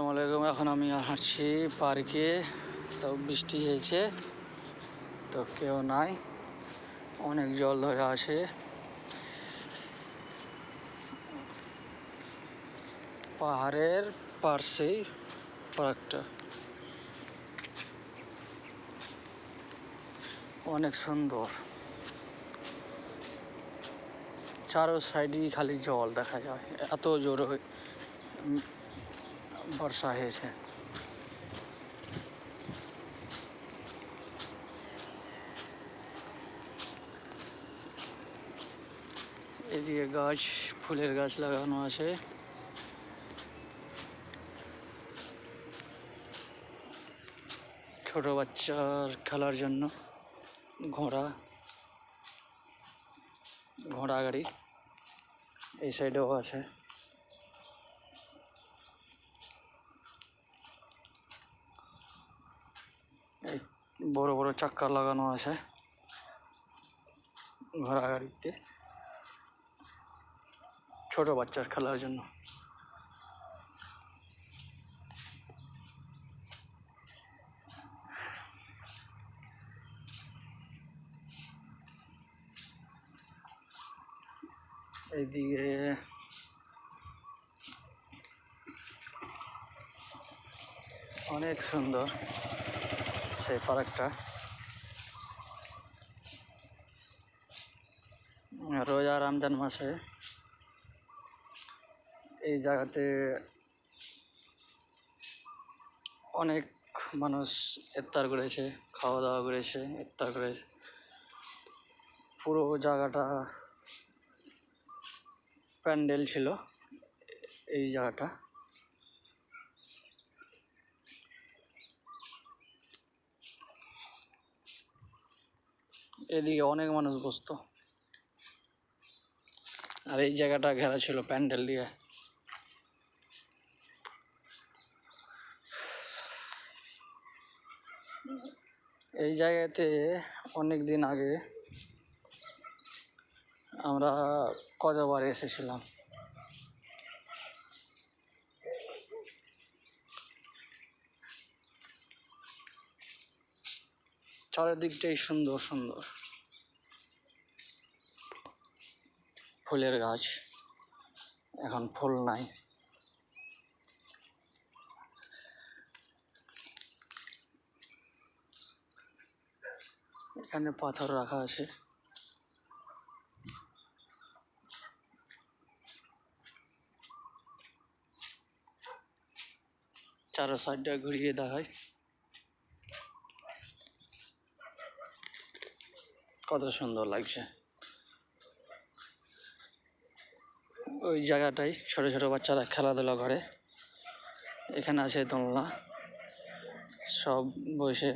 আসসালামু আলাইকুম। এখন আমি হাঁটছি পার্কে। তো বৃষ্টি হয়েছে, তো কেউ নাই, অনেক জল ধরে আসে। পাহাড়ের পাশেই পার্কটা অনেক সুন্দর। চারো সাইডই খালি জল দেখা যায়, এত জোরে বর্ষা হয়েছে। এদিকে গাছ, ফুলের গাছ লাগানো আছে। ছোট বাচ্চার খেলার জন্য ঘোড়া গাড়ি এই সাইডেও আছে। এই বড় বড় চাক্কা লাগানো আছে ঘোড়া গাড়িতে, ছোট বাচ্চার খেলার জন্য। এইদিকে অনেক সুন্দর সেই পার্কটা। রোজা রমজান মাসে এই জায়গাতে অনেক মানুষ ইফতার করেছে, খাওয়া দাওয়া করেছে, ইফতার করেছে। পুরো জায়গাটা প্যান্ডেল ছিল এই জায়গাটা। এদিকে অনেক মানুষ বসতো, আর এই জায়গাটা ঘেরা ছিল প্যান্ডেল দিয়ে। এই জায়গাতে অনেক দিন আগে আমরা কতবার এসেছিলাম। চারিদিকটাই সুন্দর সুন্দর ফুলের গাছ, এখন ফুল নাই। এখানে পাথর রাখা আছে। চারো সাইডটা ঘুরিয়ে দেখায়, কত সুন্দর লাগছে। ওই জায়গাটায় ছোট ছোট বাচ্চারা খেলাধুলা করে। এখানে আছে দোলনা, সব বসে